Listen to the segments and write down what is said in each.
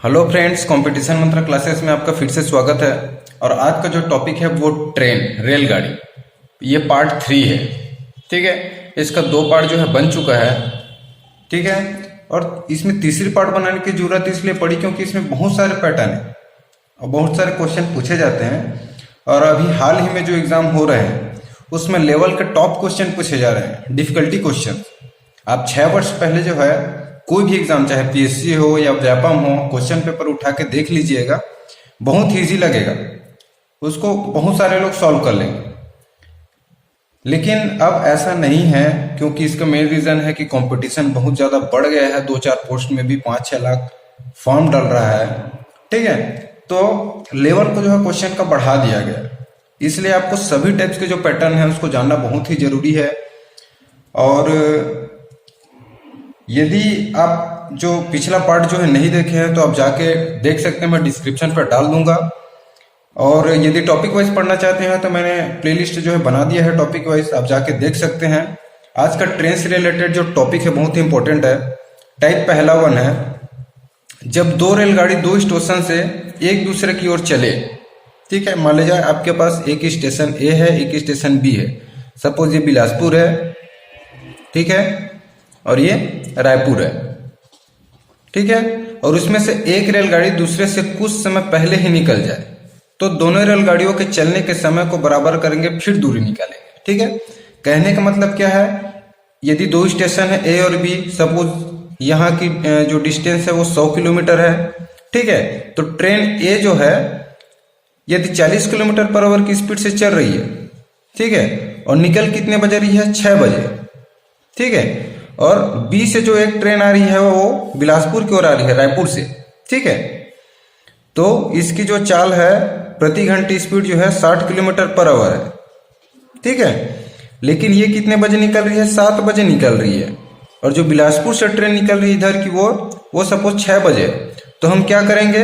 Hello friends, competition मंत्र classes में आपका फिर से स्वागत है। और आज का जो टॉपिक है वो ट्रेन, रेलगाड़ी। ये पार्ट 3 है। ठीक है, इसका 2 पार्ट जो है बन चुका है। ठीक है, और इसमें तीसरी पार्ट बनाने की जरूरत इसलिए पड़ी क्योंकि इसमें बहुत सारे पैटर्न है और बहुत सारे क्वेश्चन पूछे जाते हैं। और अभी हाल ही में जो एग्जाम हो रहे हैं उसमें लेवल के टॉप क्वेश्चन पूछे जा रहे हैं, डिफिकल्टी क्वेश्चन। आप 6 वर्ष पहले जो है कोई भी एग्जाम, चाहे पीएससी हो या व्यापम हो, क्वेश्चन पेपर उठा के देख लीजिएगा, बहुत इजी लगेगा, उसको बहुत सारे लोग सॉल्व कर लेंगे। लेकिन अब ऐसा नहीं है, क्योंकि इसका मेन रीजन है कि कंपटीशन बहुत ज्यादा बढ़ गया है। 2-4 पोस्ट में भी 5-6 लाख फॉर्म डल रहा है। ठीक है, तो लेवल को जो है क्वेश्चन का बढ़ा दिया गया, इसलिए आपको सभी टाइप्स के जो पैटर्न है उसको जानना बहुत ही जरूरी है। और यदि आप जो पिछला पार्ट जो है नहीं देखे हैं तो आप जाके देख सकते हैं, मैं डिस्क्रिप्शन पर डाल दूंगा। और यदि टॉपिक वाइज पढ़ना चाहते हैं तो मैंने प्लेलिस्ट जो है बना दिया है टॉपिक वाइज, आप जाके देख सकते हैं। आज का ट्रेन से रिलेटेड जो टॉपिक है बहुत ही इंपॉर्टेंट है। टाइप पहला 1 है, जब 2 रेलगाड़ी 2 स्टेशन से एक दूसरे की ओर चले। ठीक है, मान लीजिए आपके पास एक स्टेशन ए है, एक स्टेशन बी है। सपोज ये बिलासपुर है, ठीक है, और ये रायपुर है। ठीक है, और उसमें से एक रेलगाड़ी दूसरे से कुछ समय पहले ही निकल जाए तो दोनों रेलगाड़ियों के चलने के समय को बराबर करेंगे, फिर दूरी निकालेंगे। ठीक है, कहने का मतलब क्या है, यदि 2 स्टेशन है ए और बी, सपोज यहाँ की जो डिस्टेंस है वो 100 किलोमीटर है। ठीक है, तो ट्रेन ए जो है यदि 40 किलोमीटर पर आवर की स्पीड से चल रही है, ठीक है, और निकल कितने बजे रही है, 6 बजे। ठीक है, और बी से जो एक ट्रेन आ रही है वो बिलासपुर की ओर आ रही है, रायपुर से। ठीक है, तो इसकी जो चाल है प्रति घंटे स्पीड जो है 60 किलोमीटर पर आवर है। ठीक है, लेकिन ये कितने बजे निकल रही है, 7 बजे निकल रही है। और जो बिलासपुर से ट्रेन निकल रही है इधर की वो सपोज 6 बजे। तो हम क्या करेंगे,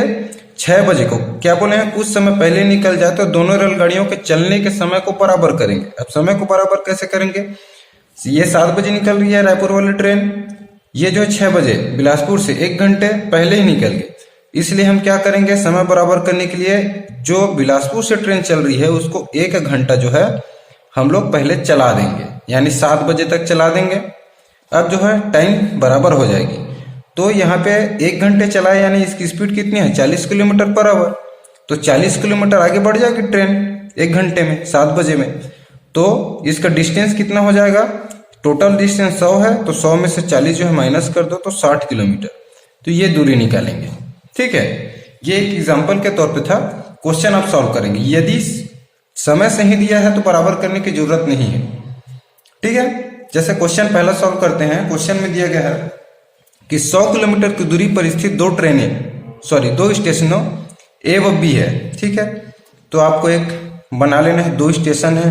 6 बजे को क्या बोले हैं, कुछ समय पहले निकल जाए तो दोनों रेलगाड़ियों के चलने के समय को बराबर करेंगे। अब समय को बराबर कैसे करेंगे, ये 7 बजे निकल रही है रायपुर वाली ट्रेन, ये जो 6 बजे बिलासपुर से 1 घंटे पहले ही निकल गए। इसलिए हम क्या करेंगे, समय बराबर करने के लिए जो बिलासपुर से ट्रेन चल रही है उसको 1 घंटा जो है हम लोग पहले चला देंगे, यानी 7 बजे तक चला देंगे। अब जो है टाइम बराबर हो जाएगी। तो यहाँ पे 1 घंटे चलाए, यानी इसकी स्पीड कितनी है, 40 किलोमीटर पर आवर। तो 40 किलोमीटर आगे बढ़ जाएगी ट्रेन 1 घंटे में, 7 बजे में। तो इसका डिस्टेंस कितना हो जाएगा, टोटल डिस्टेंस 100 है तो 100 में से 40 जो है माइनस कर दो तो 60 किलोमीटर। तो ये दूरी निकालेंगे। ठीक है, ये एक एग्जांपल के तौर पे था, क्वेश्चन आप सॉल्व करेंगे। यदि समय सही दिया है तो बराबर करने की जरूरत नहीं है। ठीक है, जैसे क्वेश्चन पहला सॉल्व करते हैं। क्वेश्चन में दिया गया है कि 100 किलोमीटर की दूरी पर स्थित 2 स्टेशनों ए व बी है। ठीक है, तो आपको एक बना लेना है, 2 स्टेशन है,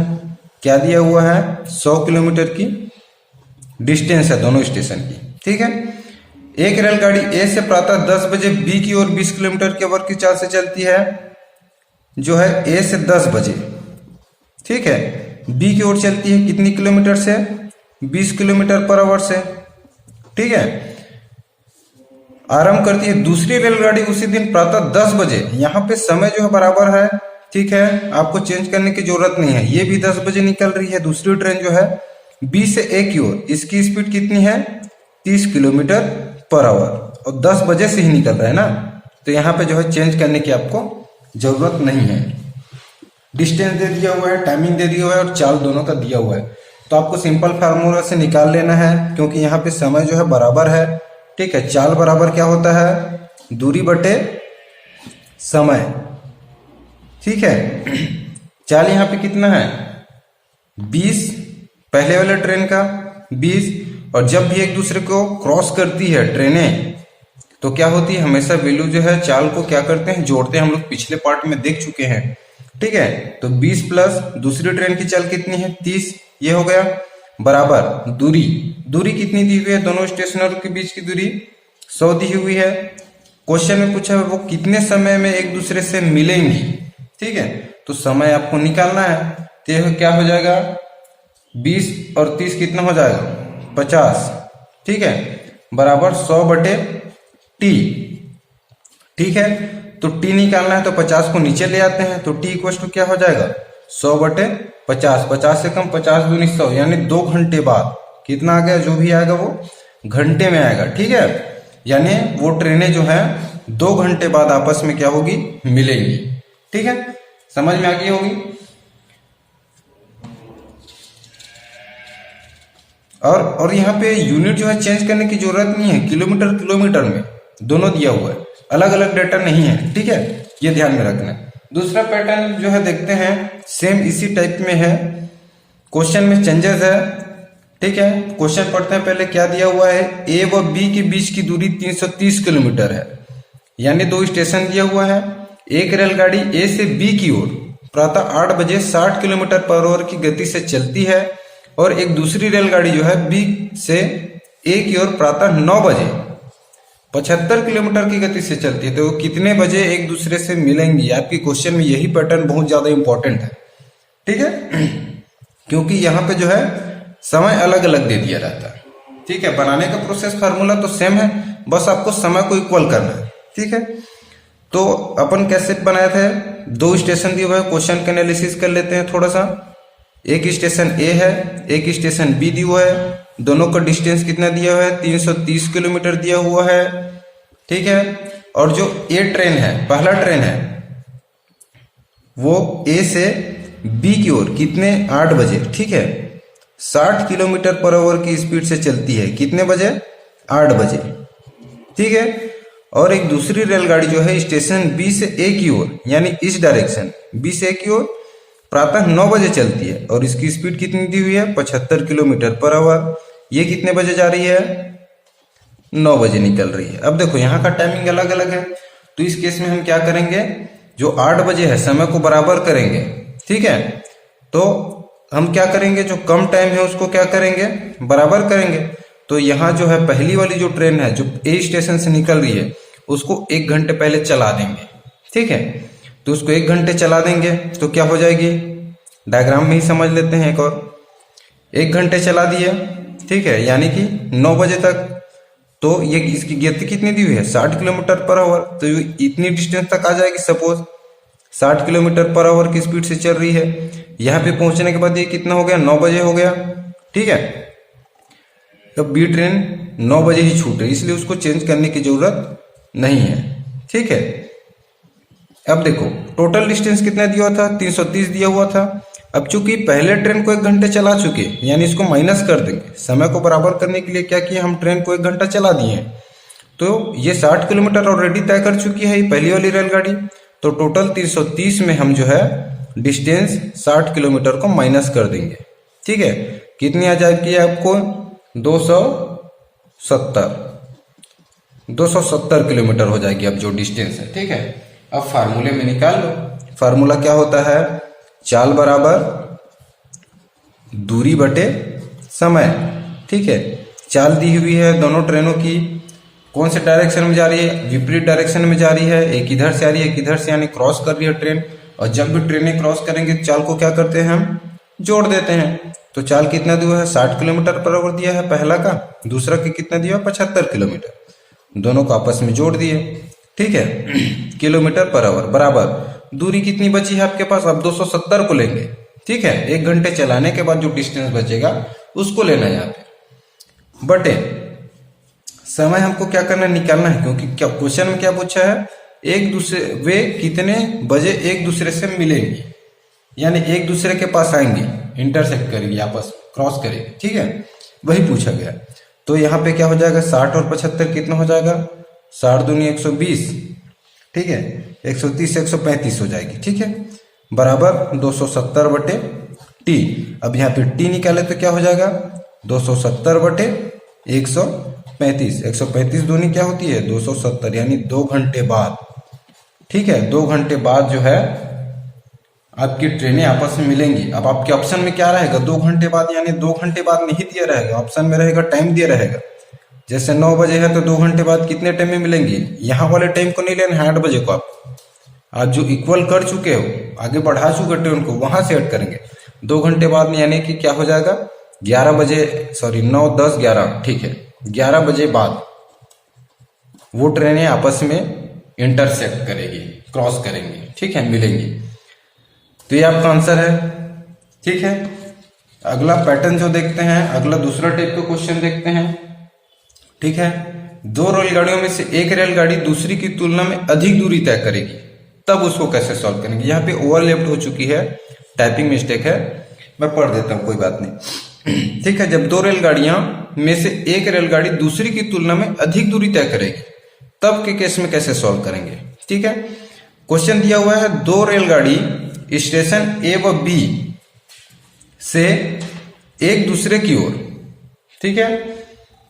क्या दिया हुआ है, 100 किलोमीटर की डिस्टेंस है दोनों स्टेशन की। ठीक है, एक रेलगाड़ी ए से प्रातः 10 बजे बी की ओर 20 किलोमीटर की आवर की चाल से चलती है, जो है ए से 10 बजे। ठीक है, बी की ओर चलती है कितनी किलोमीटर से, 20 किलोमीटर पर आवर से। ठीक है, आरंभ करती है दूसरी रेलगाड़ी उसी दिन प्रातः 10 बजे। यहाँ पे समय जो है बराबर है। ठीक है, आपको चेंज करने की जरूरत नहीं है। ये भी 10 बजे निकल रही है दूसरी ट्रेन जो है बी से ए की ओर, इसकी स्पीड कितनी है, 30 किलोमीटर पर आवर, और 10 बजे से ही निकल रहा है ना। तो यहाँ पे जो है चेंज करने की आपको जरूरत नहीं है। डिस्टेंस दे दिया हुआ है, टाइमिंग दे दिया हुआ है और चाल दोनों का दिया हुआ है। तो आपको सिंपल फार्मूला से निकाल लेना है, क्योंकि यहाँ पे समय जो है बराबर है। ठीक है, चाल बराबर क्या होता है, दूरी बटे समय। ठीक है, चाल यहाँ पे कितना है, 20, पहले वाले ट्रेन का 20। और जब भी एक दूसरे को क्रॉस करती है ट्रेनें तो क्या होती है, हमेशा वैल्यू जो है चाल को क्या करते हैं, जोड़ते हैं। हम लोग पिछले पार्ट में देख चुके हैं। ठीक है, तो 20 प्लस दूसरी ट्रेन की चाल कितनी है, 30, ये हो गया बराबर दूरी कितनी दी हुई है, दोनों स्टेशनों के बीच की दूरी 100 दी हुई है। क्वेश्चन में पूछा है वो कितने समय में एक दूसरे से मिलेंगी। ठीक है, तो समय आपको निकालना है। तो यह क्या हो जाएगा, 20 और 30 कितना हो जाएगा, 50। ठीक है, बराबर 100 बटे टी। ठीक है, तो टी निकालना है तो 50 को नीचे ले आते हैं, तो टी इक्वल टू क्या हो जाएगा 100/50, 50 से कम 50 दूनी 100, यानी 2 घंटे बाद कितना आ गया, जो भी आएगा वो घंटे में आएगा। ठीक है, यानी वो ट्रेनें जो है 2 घंटे बाद आपस में क्या होगी, मिलेंगी। ठीक है, समझ में आ गई होगी। और यहाँ पे यूनिट जो है चेंज करने की जरूरत नहीं है, किलोमीटर किलोमीटर में दोनों दिया हुआ है, अलग अलग डेटा नहीं है। ठीक है, ये ध्यान में रखना है। दूसरा पैटर्न जो है देखते हैं, सेम इसी टाइप में है, क्वेश्चन में चेंजेस है। ठीक है, क्वेश्चन पढ़ते हैं पहले। क्या दिया हुआ है, ए व बी के बीच की दूरी 330 किलोमीटर है, यानी 2 स्टेशन दिया हुआ है। एक रेलगाड़ी ए से बी की ओर प्रातः 8 बजे 60 किलोमीटर पर आवर की गति से चलती है, और एक दूसरी रेलगाड़ी जो है बी से ए की ओर प्रातः 9 बजे 75 किलोमीटर की गति से चलती है, तो कितने बजे एक दूसरे से मिलेंगी। आपकी क्वेश्चन में यही पैटर्न बहुत ज्यादा इंपॉर्टेंट है। ठीक है, क्योंकि यहाँ पे जो है समय अलग अलग दे दिया रहता है। ठीक है, बनाने का प्रोसेस फार्मूला तो सेम है, बस आपको समय को इक्वल करना है। ठीक है, तो अपन कैसे बनाए थे, 2 स्टेशन दिए हुए है, क्वेश्चन का एनालिसिस कर लेते हैं थोड़ा सा। एक स्टेशन ए है, एक स्टेशन बी दिया हुआ है, दोनों का डिस्टेंस कितना दिया हुआ है 330 किलोमीटर दिया हुआ है। ठीक है, और जो ए ट्रेन है, पहला ट्रेन है, वो ए से बी की ओर कितने 8 बजे, ठीक है, 60 किलोमीटर पर आवर की स्पीड से चलती है, कितने बजे 8 बजे। ठीक है, और एक दूसरी रेलगाड़ी जो है स्टेशन बी से ए की ओर, यानी इस डायरेक्शन बी से ए की ओर प्रातः 9 बजे चलती है, और इसकी स्पीड कितनी दी हुई है 75 किलोमीटर पर आवर। ये कितने बजे जा रही है 9 बजे निकल रही है। अब देखो यहाँ का टाइमिंग अलग अलग है, तो इस केस में हम क्या करेंगे, जो 8 बजे है समय को बराबर करेंगे। ठीक है, तो हम क्या करेंगे, जो कम टाइम है उसको क्या करेंगे, बराबर करेंगे। तो यहाँ जो है पहली वाली जो ट्रेन है जो ए स्टेशन से निकल रही है, उसको 1 घंटे पहले चला देंगे। ठीक है, तो उसको 1 घंटे चला देंगे तो क्या हो जाएगी, डायग्राम में ही समझ लेते हैं एक और। 1 घंटे चला दिए, ठीक है, यानी कि 9 बजे तक, तो ये इसकी गति कितनी दी हुई है 60 किलोमीटर पर आवर, तो इतनी डिस्टेंस तक आ जाएगी। सपोज 60 किलोमीटर पर आवर की स्पीड से चल रही है, यहाँ पे पहुंचने के बाद ये कितना हो गया 9 बजे हो गया। ठीक है, तो बी ट्रेन 9 बजे ही छूट रही, इसलिए उसको चेंज करने की जरूरत नहीं है। ठीक है, अब देखो टोटल डिस्टेंस कितना दिया हुआ था 330 दिया हुआ था। अब चूंकि पहले ट्रेन को 1 घंटे चला चुके, यानी इसको माइनस कर देंगे, समय को बराबर करने के लिए क्या किया, हम ट्रेन को 1 घंटा चला दिए हैं, तो ये 60 किलोमीटर ऑलरेडी तय कर चुकी है पहली वाली रेलगाड़ी। तो टोटल 330 में हम जो है डिस्टेंस 60 किलोमीटर को माइनस कर देंगे। ठीक है, कितनी आ जाएगी आपको 270 किलोमीटर हो जाएगी अब जो डिस्टेंस है। ठीक है, अब फार्मूले में निकाल लो। फार्मूला क्या होता है, चाल बराबर दूरी बटे समय। ठीक है, चाल दी हुई है दोनों ट्रेनों की, कौन से डायरेक्शन में जा रही है, विपरीत डायरेक्शन में जा रही है, एक इधर से आ रही है, एक इधर से, यानी क्रॉस कर रही है ट्रेन। और जब भी ट्रेनें क्रॉस करेंगे चाल को क्या करते हैं, हम जोड़ देते हैं। तो चाल कितना दिया है 60 किलोमीटर पर आवर दिया है पहला का, दूसरा का कितना दिया 75 किलोमीटर, दोनों को आपस में जोड़ दिए। ठीक है, किलोमीटर पर आवर बराबर दूरी कितनी बची है आपके पास, अब 270 को लेंगे। ठीक है, 1 घंटे चलाने के बाद जो डिस्टेंस बचेगा उसको लेना है यहाँ पे, बटे समय हमको क्या करना है, निकालना है। क्योंकि क्या क्वेश्चन में क्या पूछा है, एक दूसरे वे कितने बजे एक दूसरे से मिलेंगे, यानी एक दूसरे के पास आएंगे, इंटरसेक्ट करेगी, आपस क्रॉस करेगी। ठीक है, वही पूछा गया। तो यहाँ पे क्या हो जाएगा 60 और 75 कितना हो जाएगा, 60 दूनी 120, ठीक है, 130 से 135 हो जाएगी। ठीक है, बराबर 270 बटे टी। अब यहाँ पे टी निकाले तो क्या हो जाएगा 270 बटे 135, 135 दूनी क्या होती है 270, यानी 2 घंटे बाद। ठीक है, 2 घंटे बाद जो है आपकी ट्रेनें आपस में मिलेंगी। अब आपके ऑप्शन में क्या रहेगा 2 घंटे बाद, यानी 2 घंटे बाद नहीं दिया रहेगा, ऑप्शन में रहेगा टाइम दिया रहेगा। जैसे 9 बजे है तो 2 घंटे बाद कितने टाइम में मिलेंगी, यहाँ वाले टाइम को नहीं लेना है 8 बजे को, आप जो इक्वल कर चुके हो, आगे बढ़ा चुके ट्रेन को, वहां से ऐड करेंगे 2 घंटे बाद में, यानी कि क्या हो जाएगा 11 बजे, सॉरी 9, 10, 11, ठीक है, 11 बजे बाद वो ट्रेनें आपस में इंटरसेक्ट करेगी, क्रॉस करेंगी, ठीक है, मिलेंगी। तो ये आपका आंसर है, ठीक है। अगला पैटर्न जो देखते हैं, अगला दूसरा टाइप का क्वेश्चन देखते हैं, ठीक है। दो रेलगाड़ियों में से एक रेलगाड़ी दूसरी की तुलना में अधिक दूरी तय करेगी, तब उसको कैसे सॉल्व करेंगे। यहाँ पे ओवरलैप्ड हो चुकी है, टाइपिंग मिस्टेक है, मैं पढ़ देता हूं, कोई बात नहीं, ठीक है। जब दो रेलगाड़ियां में से एक रेलगाड़ी दूसरी की तुलना में अधिक दूरी तय करेगी, तब के केस में कैसे सॉल्व करेंगे, ठीक है। क्वेश्चन दिया हुआ है, दो रेलगाड़ी स्टेशन ए व बी से एक दूसरे की ओर, ठीक है,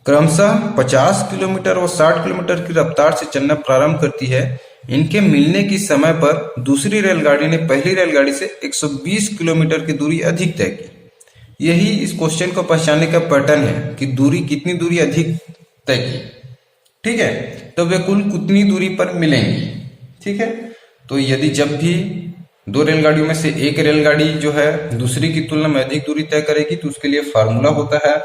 क्रमशः 50 किलोमीटर और 60 किलोमीटर की रफ्तार से चलना प्रारंभ करती है। इनके मिलने की समय पर दूसरी रेलगाड़ी ने पहली रेलगाड़ी से 120 किलोमीटर की दूरी अधिक तय की। यही इस क्वेश्चन को पहचानने का पैटर्न है कि दूरी कितनी दूरी अधिक तय की, ठीक है, तो वे कुल कितनी दूरी पर मिलेंगी, ठीक है। तो यदि जब भी दो रेलगाड़ियों में से एक रेलगाड़ी जो है दूसरी की तुलना में अधिक दूरी तय करेगी, तो उसके लिए फार्मूला होता है,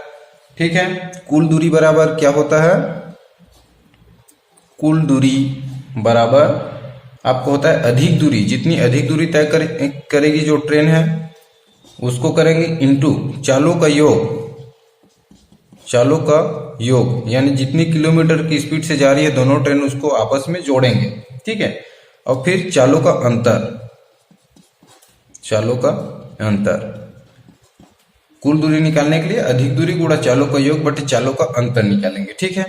ठीक है, कुल दूरी बराबर क्या होता है, कुल दूरी बराबर आपको होता है अधिक दूरी, जितनी अधिक दूरी तय करेगी जो ट्रेन है उसको करेंगे इनटू चालों का योग, चालों का योग, यानी जितनी किलोमीटर की स्पीड से जा रही है दोनों ट्रेन उसको आपस में जोड़ेंगे, ठीक है। और फिर चालों का अंतर, चालों का अंतर, कुल दूरी निकालने के लिए अधिक दूरी गुणा चालों का योग बटे चालों का अंतर निकालेंगे, ठीक है।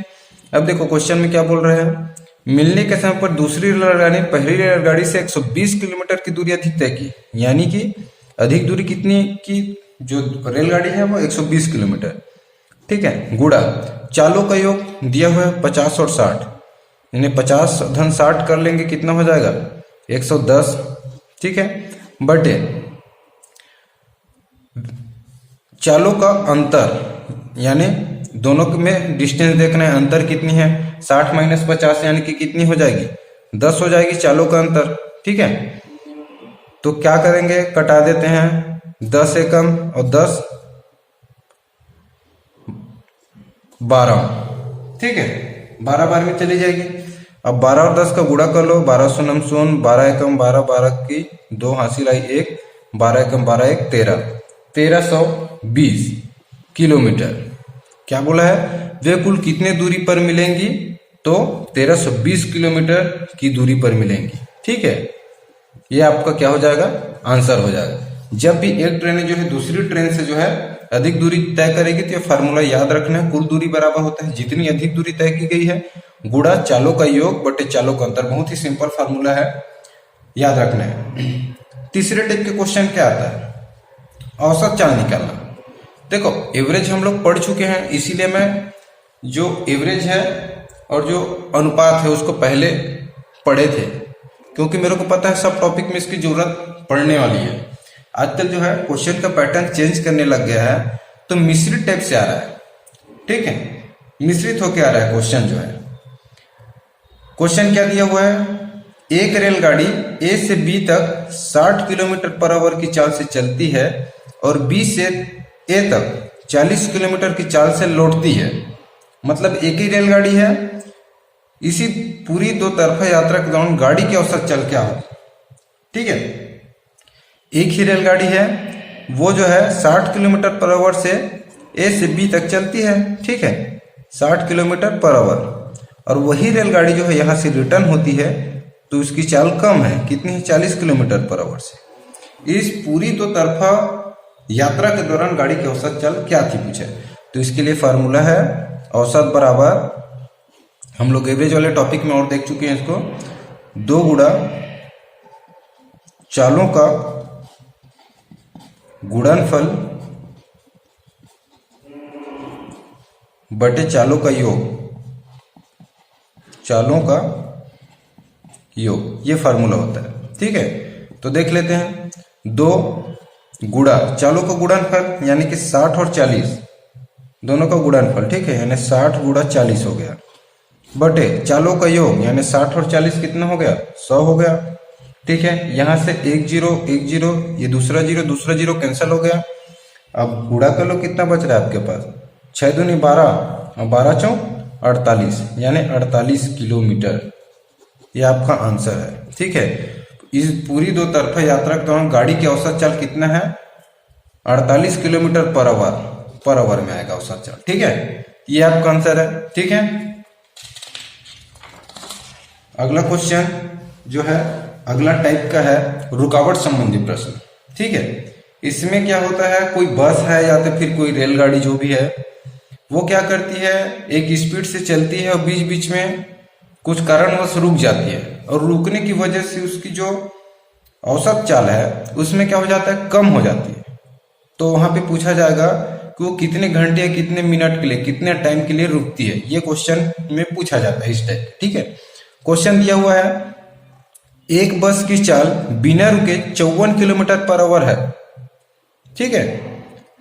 अब देखो क्वेश्चन में क्या बोल रहे हैं, मिलने के समय पर दूसरी रेलगाड़ी पहली रेलगाड़ी से 120 किलोमीटर की दूरी अधिक तय की, यानी कि अधिक दूरी कितनी की, जो रेलगाड़ी है वो 120 किलोमीटर, ठीक है, गुणा चालों का योग दिया हुआ है 50 और 60, इन्हें 50 धन 60 कर लेंगे, कितना हो जाएगा 110, ठीक है, बटे चालों का अंतर, यानी दोनों में डिस्टेंस देखना है, अंतर कितनी है, 60 माइनस 50 यानी कि कितनी हो जाएगी 10 हो जाएगी चालों का अंतर, ठीक है। तो क्या करेंगे, कटा देते हैं, 10 एकम और 10 12, ठीक है, 12 बार में चली जाएगी। अब 12 और 10 का गुणा कर लो, 12 शून्य शून्य, 12 एकम 12, 12 की 2 हासिल आई 1, 12 एकम 12 1 13, 1320 किलोमीटर। क्या बोला है, वे कुल कितने दूरी पर मिलेंगी, तो 1320 किलोमीटर की दूरी पर मिलेंगी, ठीक है। ये आपका क्या हो जाएगा, आंसर हो जाएगा। जब भी एक ट्रेन जो है दूसरी ट्रेन से जो है अधिक दूरी तय करेगी तो ये फार्मूला याद रखना है, कुल दूरी बराबर होता है जितनी अधिक दूरी तय की गई है गुणा चालों का योग बटे चालों का अंतर। बहुत ही सिंपल फार्मूला है, याद रखना है। तीसरे टाइप के क्वेश्चन क्या आता है, औसत चाल निकालना। देखो एवरेज हम लोग पढ़ चुके हैं, इसीलिए मैं जो एवरेज है और जो अनुपात है उसको पहले पढ़े थे, क्योंकि मेरे को पता है सब टॉपिक में इसकी जरूरत पड़ने वाली है। आजकल जो है क्वेश्चन का पैटर्न चेंज करने लग गया है, तो मिश्रित टाइप से आ रहा है, ठीक है, मिश्रित होके आ रहा है क्वेश्चन जो है। क्वेश्चन क्या दिया हुआ है, एक रेलगाड़ी ए से बी तक 60 किलोमीटर पर आवर की चाल से चलती है और बी से ए तक 40 किलोमीटर की चाल से लौटती है। मतलब एक ही रेलगाड़ी है, इसी पूरी दो तरफा यात्रा के दौरान गाड़ी की औसत चाल क्या होगी, ठीक है। एक ही रेलगाड़ी है, वो जो है 60 किलोमीटर पर आवर से ए से बी तक चलती है, ठीक है, 60 किलोमीटर पर आवर, और वही रेलगाड़ी जो है यहाँ से रिटर्न होती है तो उसकी चाल कम है, कितनी है, 40 किलोमीटर पर आवर से। इस पूरी दो तरफा यात्रा के दौरान गाड़ी की औसत चाल क्या थी पूछे, तो इसके लिए फार्मूला है औसत बराबर, हम लोग एवरेज वाले टॉपिक में और देख चुके हैं इसको, 2 गुणा चालों का गुणनफल बटे चालों का योग, चालों का योग, ये फार्मूला होता है, ठीक है। तो देख लेते हैं, 2 गुणा चालों का गुणनफल यानी कि 60 और 40 दोनों का गुणनफल, ठीक है, यानी 60 गुणा 40 हो गया, बटे चालों का योग यानी 60 और 40 कितना हो गया, 100 हो गया, ठीक है। यहां से 1 0 1 0, ये दूसरा जीरो कैंसिल हो गया। अब गुणा कर लो, कितना बच रहा है आपके पास, 6 दूनी 12 और 12 चौक 48, यानी 48 किलोमीटर ये आपका आंसर है। ठीक है, इस पूरी दो तरफा यात्रा के दौरान गाड़ी की औसत चाल कितना है? 48 किलोमीटर पर आवर में आएगा औसत चाल। ठीक है, ये आपका आंसर है। ठीक है, अगला क्वेश्चन जो है अगला टाइप का है रुकावट संबंधी प्रश्न। ठीक है, इसमें क्या होता है, कोई बस है या तो फिर कोई रेलगाड़ी जो भी है, वो क्या करती है, एक स्पीड से चलती है और बीच बीच में कुछ कारणवश रुक जाती है, और रुकने की वजह से उसकी जो औसत चाल है उसमें क्या हो जाता है, कम हो जाती है। तो वहां पे पूछा जाएगा कि वो कितने घंटे या कितने मिनट के लिए, कितने टाइम के लिए रुकती है, ये क्वेश्चन में पूछा जाता है इस टाइप। ठीक है, क्वेश्चन दिया हुआ है एक बस की चाल बिना रुके 54 किलोमीटर पर आवर है। ठीक है,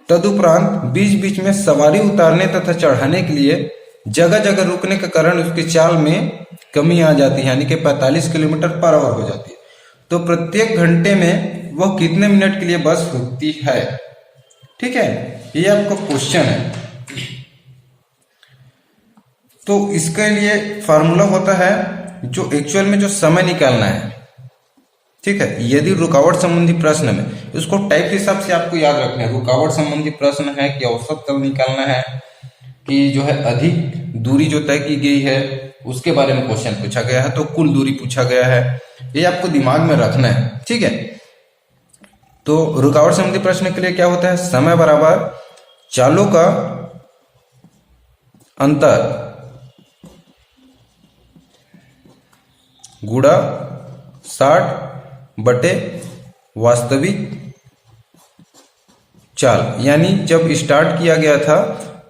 तदुपरांत बीच बीच में सवारी उतारने तथा चढ़ाने के लिए जगह जगह रुकने के कारण उसकी चाल में कमी आ जाती है, यानी कि 45 किलोमीटर पर आवर हो जाती है। तो प्रत्येक घंटे में वह कितने मिनट के लिए बस रुकती है? ठीक है, ये आपका क्वेश्चन है। तो इसके लिए फार्मूला होता है जो एक्चुअल में जो समय निकालना है। ठीक है, यदि रुकावट संबंधी प्रश्न में इसको टाइप के हिसाब से आपको याद रखना है, रुकावट संबंधी प्रश्न है कि औसत चाल निकालना है कि जो है अधिक दूरी जो तय की गई है उसके बारे में क्वेश्चन पूछा गया है, तो कुल दूरी पूछा गया है, ये आपको दिमाग में रखना है। ठीक है, तो रुकावट संबंधी प्रश्न के लिए क्या होता है, समय बराबर चालों का अंतर गुणा 60 बटे वास्तविक चाल, यानी जब स्टार्ट किया गया था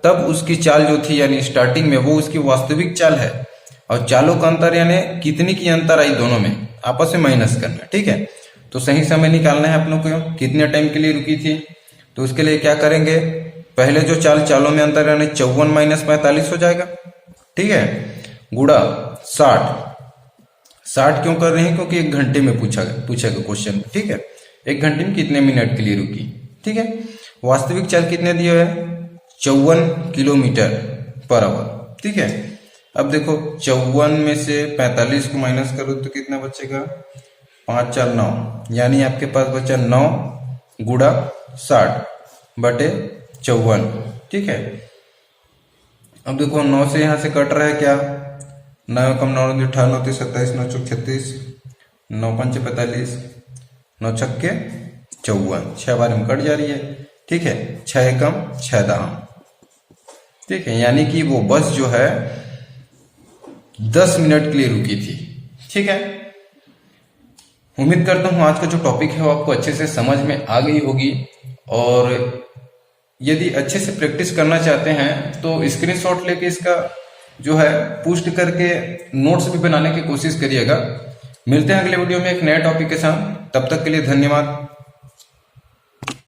तब उसकी चाल जो थी, यानी स्टार्टिंग में, वो उसकी वास्तविक चाल है, और चालों का अंतर यानी कितनी की अंतर आई दोनों में, आपस में माइनस करना। ठीक है, तो सही समय निकालना है अपनों को, कितने टाइम के लिए रुकी थी। तो उसके लिए क्या करेंगे, पहले जो चालों में अंतर यानी 54 माइनस 45 हो जाएगा। ठीक है, गुणा 60 क्यों कर रहे हैं, क्योंकि एक घंटे में पूछेगा क्वेश्चन। ठीक है, एक घंटे में कितने मिनट के लिए रुकी। ठीक है, वास्तविक चाल कितने दिए हुए हैं, 54 किलोमीटर पर आवर। ठीक है, अब देखो 54 में से 45 को माइनस करो तो कितना बचेगा, 5 4 9, यानी आपके पास बचा 9 गुणा 60 बटे 54। ठीक है, अब देखो 9 से यहां से कट रहा है क्या, 9 कम 9 98 9 27 9 चौक 36 9 5 45 9 छक्के 54, 6 बार में कट जा रही है। ठीक है, 6 कम 6 दाम। ठीक है, यानी कि वो बस जो है 10 मिनट के लिए रुकी थी। ठीक है, उम्मीद करता हूं आज का जो टॉपिक है वो आपको अच्छे से समझ में आ गई होगी, और यदि अच्छे से प्रैक्टिस करना चाहते हैं तो स्क्रीनशॉट लेके इसका जो है पोस्ट करके नोट्स भी बनाने की कोशिश करिएगा। मिलते हैं अगले वीडियो में एक नए टॉपिक के साथ, तब तक के लिए धन्यवाद।